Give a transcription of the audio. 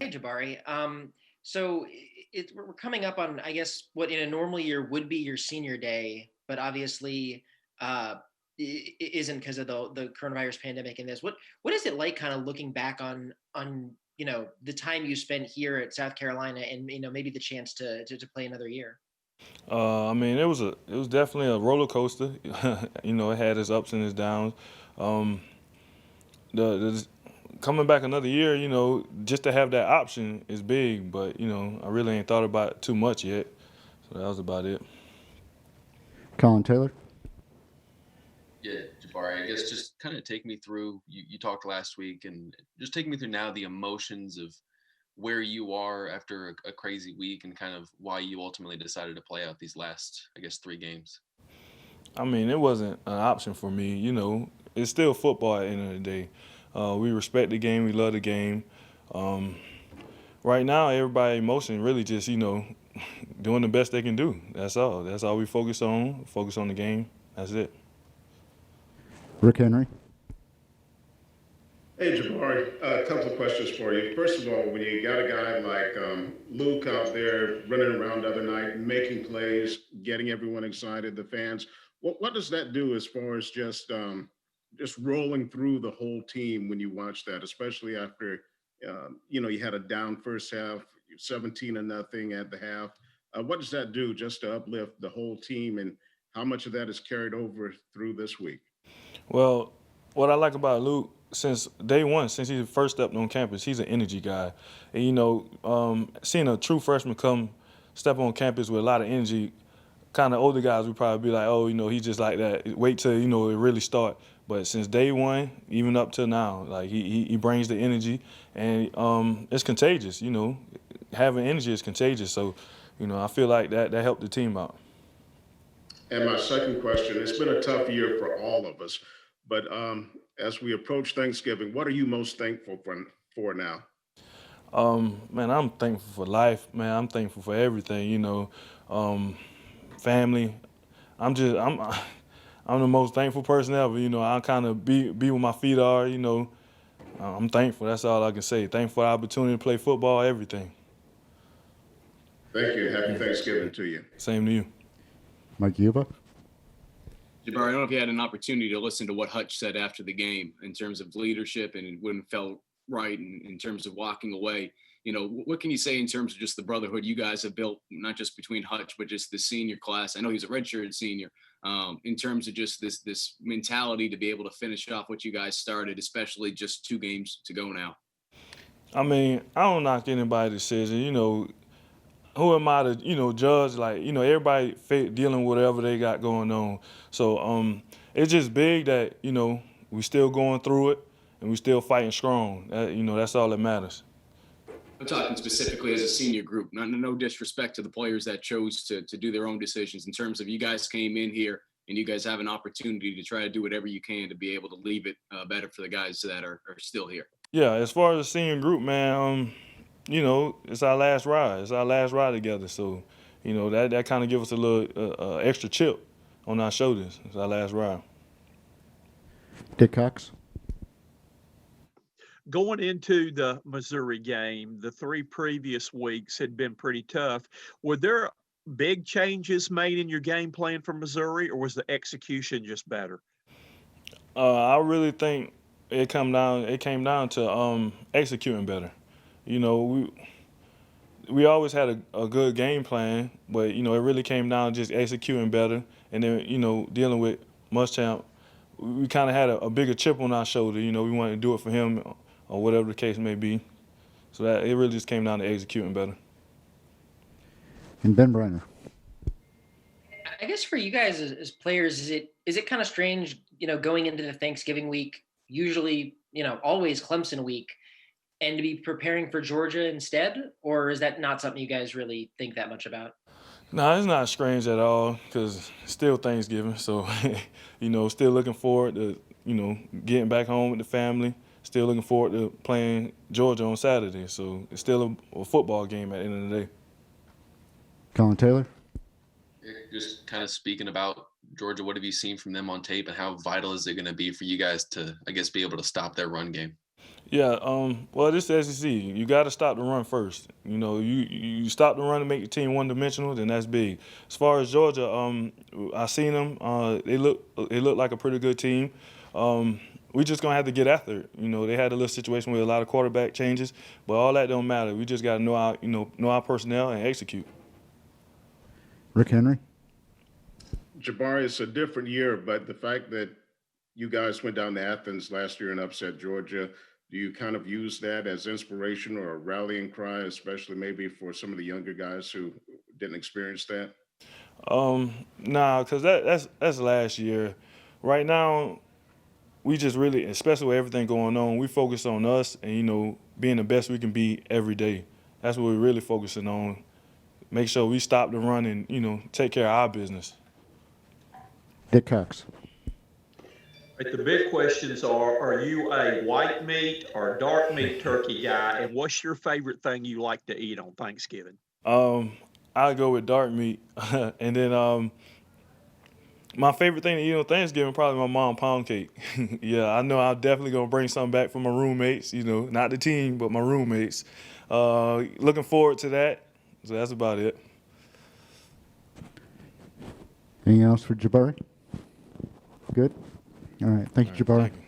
Hey, Jabari. So we're coming up on, I guess, what in a normal year would be your senior day, but obviously isn't because of the coronavirus pandemic and this. What is it like, kind of looking back on the time you spent here at South Carolina and maybe the chance to play another year? I mean, it was definitely a roller coaster. It had its ups and its downs. Um, the coming back another year, just to have that option is big. But I really ain't thought about it too much yet. So that was about it. Colin Taylor. Yeah, Jabari, I guess just kind of take me through. You talked last week, and just take me through now the emotions of where you are after a crazy week, and kind of why you ultimately decided to play out these last, I guess, 3 games. I mean, it wasn't an option for me. It's still football at the end of the day. We respect the game. We love the game. Um, right now, everybody emotion really just doing the best they can do. That's all. That's all we focus on. Focus on the game. That's it. Rick Henry. Hey, Jabari, a couple of questions for you. First of all, when you got a guy like Luke out there running around the other night, making plays, getting everyone excited, the fans, what does that do as far as just rolling through the whole team when you watch that, especially after you had a down first half, 17 and nothing at the half. What does that do just to uplift the whole team, and how much of that is carried over through this week? Well, what I like about Luke, since day one, since he first stepped on campus, he's an energy guy. And seeing a true freshman come step on campus with a lot of energy, kind of older guys would probably be like, oh, he's just like that. Wait till it really start. But since day one, even up till now, like he brings the energy, and it's contagious. Having energy is contagious. So, I feel like that helped the team out. And my second question, it's been a tough year for all of us, but as we approach Thanksgiving, what are you most thankful for now? Man, I'm thankful for life, man. I'm thankful for everything. Family. I'm I'm the most thankful person ever. I kind of be where my feet are. I'm thankful. That's all I can say. Thankful for the opportunity to play football. Everything. Thank you, and happy Thanksgiving to you. Same to you. Mike Yuba. Jabari, I don't know if you had an opportunity to listen to what Hutch said after the game in terms of leadership and when it felt right in terms of walking away. What can you say in terms of just the brotherhood you guys have built, not just between Hutch, but just the senior class? I know he's a redshirted senior. In terms of just this mentality to be able to finish off what you guys started, especially just 2 games to go now. I mean, I don't knock anybody's decision. Who am I to judge? Like everybody dealing with whatever they got going on. So it's just big that we still going through it and we still fighting strong. That's all that matters. I'm talking specifically as a senior group. No disrespect to the players that chose to do their own decisions. In terms of you guys came in here and you guys have an opportunity to try to do whatever you can to be able to leave it better for the guys that are still here. Yeah, as far as the senior group, man, it's our last ride. It's our last ride together. So, that kind of give us a little extra chip on our shoulders. It's our last ride. Dick Cox. Going into the Missouri game, the 3 previous weeks had been pretty tough. Were there big changes made in your game plan for Missouri, or was the execution just better? I really think it came down to executing better. We always had a good game plan, but it really came down to just executing better, and then dealing with Muschamp, we kind of had a bigger chip on our shoulder. We wanted to do it for him, or whatever the case may be. So that it really just came down to executing better. And Ben Brenner. I guess for you guys as players, is it kind of strange, going into the Thanksgiving week, usually, always Clemson week, and to be preparing for Georgia instead? Or is that not something you guys really think that much about? No, it's not strange at all because still Thanksgiving. So, still looking forward to, getting back home with the family. Still looking forward to playing Georgia on Saturday. So it's still a football game at the end of the day. Colin Taylor. Just kind of speaking about Georgia, what have you seen from them on tape, and how vital is it going to be for you guys to, I guess, be able to stop their run game? Yeah, well, this is the SEC. You got to stop the run first. You know, you stop the run to make your team one dimensional, then that's big. As far as Georgia, I seen them. They look like a pretty good team. We just gonna have to get after it. You know, they had a little situation with a lot of quarterback changes, but all that don't matter. We just got to know our personnel and execute. Rick Henry. Jabari, it's a different year, but the fact that you guys went down to Athens last year and upset Georgia, do you kind of use that as inspiration or a rallying cry, especially maybe for some of the younger guys who didn't experience that? Nah, cause that's last year. Right now, we just really, especially with everything going on, we focus on us and being the best we can be every day. That's what we're really focusing on. Make sure we stop the run and take care of our business. Dick Cox. Right, the big questions are you a white meat or dark meat turkey guy? And what's your favorite thing you like to eat on Thanksgiving? Um, I'll go with dark meat, and then my favorite thing to eat on Thanksgiving probably my mom pound cake. Yeah, I know I'm definitely gonna bring something back for my roommates. Not the team, but my roommates. Looking forward to that. So that's about it. Anything else for Jabari? Good. All right. Thank All you, right, Jabari. thank you.